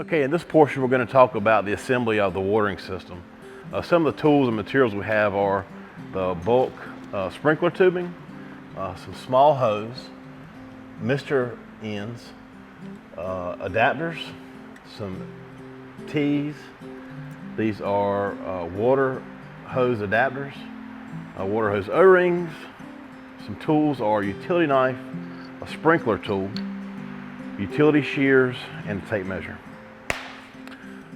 Okay, in this portion we're going to talk about the assembly of the watering system. Some of the tools and materials we have are the bulk sprinkler tubing, some small hose, mister ends, adapters, some tees. These are water hose adapters, water hose O-rings. Some tools are utility knife, a sprinkler tool, utility shears, and a tape measure.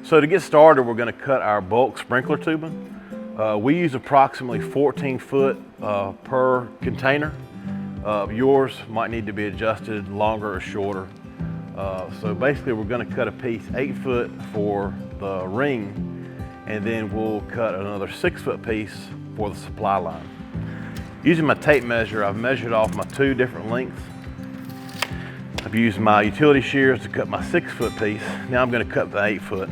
So to get started, we're going to cut our bulk sprinkler tubing. We use approximately 14 foot per container. Yours might need to be adjusted longer or shorter. So basically we're going to cut a piece 8 foot for the ring, and then we'll cut another 6 foot piece for the supply line. Using my tape measure, I've measured off my 2 different lengths. I've used my utility shears to cut my 6 foot piece. Now I'm going to cut the 8 foot.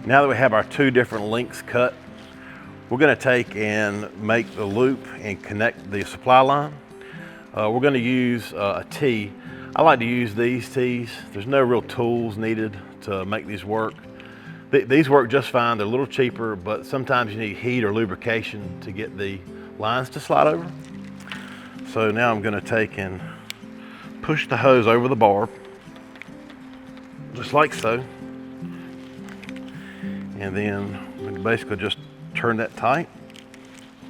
Now that we have our 2 different lengths cut, we're going to take and make the loop and connect the supply line. We're going to use a tee. I like to use these tees. There's no real tools needed to make these work. These work just fine. They're a little cheaper, but sometimes you need heat or lubrication to get the lines to slide over. So now I'm going to take and push the hose over the barb, just like so. And then we basically just turn that tight,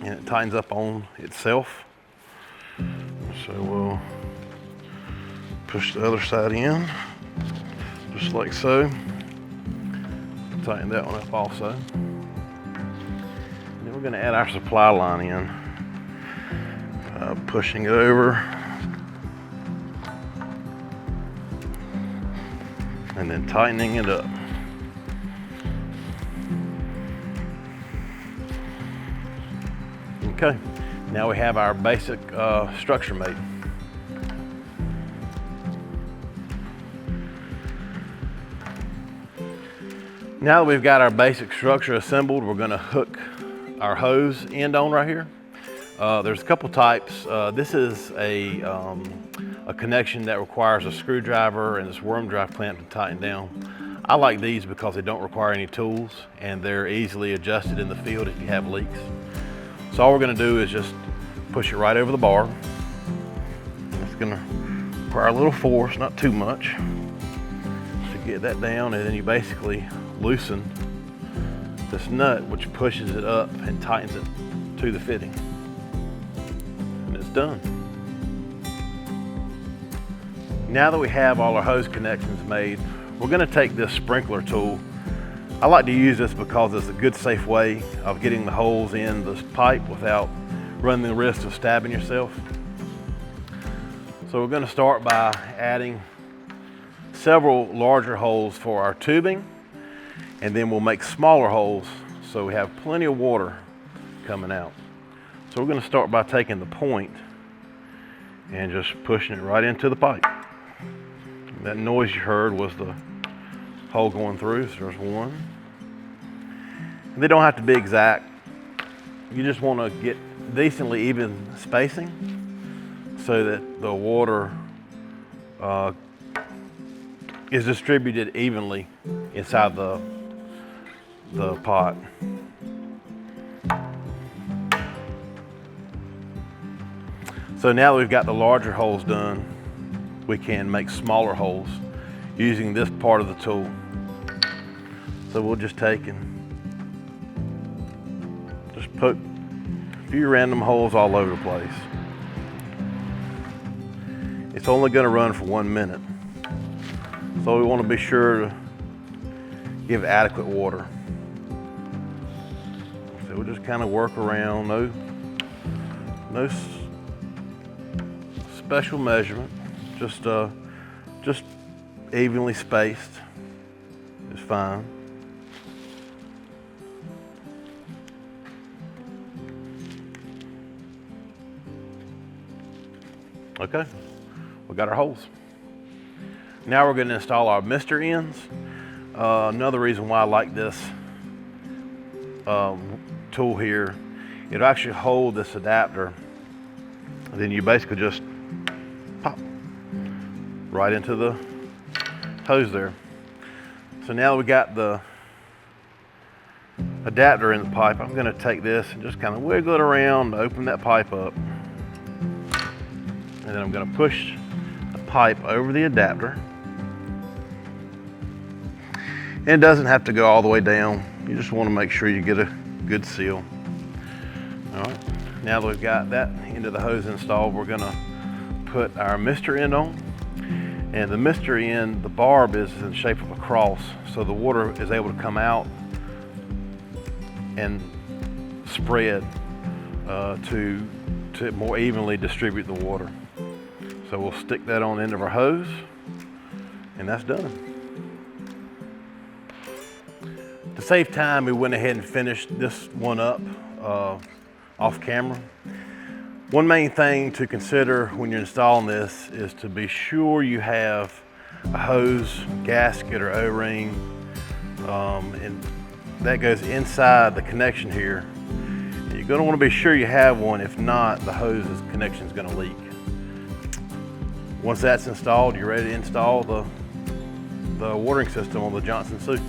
and it tightens up on itself. So we'll push the other side in, just like so. Tighten that one up also. And then we're going to add our supply line in, pushing it over, and then tightening it up. Okay, now we have our basic structure made. Now that we've got our basic structure assembled, we're going to hook our hose end on right here. There's a couple types. This is a connection that requires a screwdriver and this worm drive clamp to tighten down. I like these because they don't require any tools and they're easily adjusted in the field if you have leaks. So all we're going to do is just push it right over the bar. It's going to require a little force, not too much, to get that down, and then you basically loosen this nut, which pushes it up and tightens it to the fitting. And it's done. Now that we have all our hose connections made, we're going to take this sprinkler tool. I like to use this because it's a good, safe way of getting the holes in this pipe without running the risk of stabbing yourself. So we're going to start by adding several larger holes for our tubing, and then we'll make smaller holes so we have plenty of water coming out. So we're going to start by taking the point and just pushing it right into the pipe. That noise you heard was the hole going through, so there's one. And they don't have to be exact. You just want to get decently even spacing so that the water is distributed evenly inside the pot. So now that we've got the larger holes done, we can make smaller holes using this part of the tool. So we'll just take and just poke a few random holes all over the place. It's only going to run for 1 minute. So we want to be sure to give adequate water. So we'll just kind of work around, no special measurement, just evenly spaced is fine. Okay, we got our holes. Now we're going to install our mister ends. Another reason why I like this tool here, it'll actually hold this adapter. And then you basically just pop right into the hose there. So now we got the adapter in the pipe. I'm gonna take this and just kind of wiggle it around to open that pipe up. And then I'm gonna push the pipe over the adapter. And it doesn't have to go all the way down. You just wanna make sure you get a good seal. All right, now that we've got that end of the hose installed, we're gonna put our mister end on. And the mister end, the barb is in the shape of a cross, so the water is able to come out and spread to more evenly distribute the water. So we'll stick that on the end of our hose, and that's done. To save time, we went ahead and finished this one up off camera. One main thing to consider when you're installing this is to be sure you have a hose, gasket, or O-ring, and that goes inside the connection here. You're going to want to be sure you have one. If not, the hose connection is going to leak. Once that's installed, you're ready to install the watering system on the Johnson Sioux.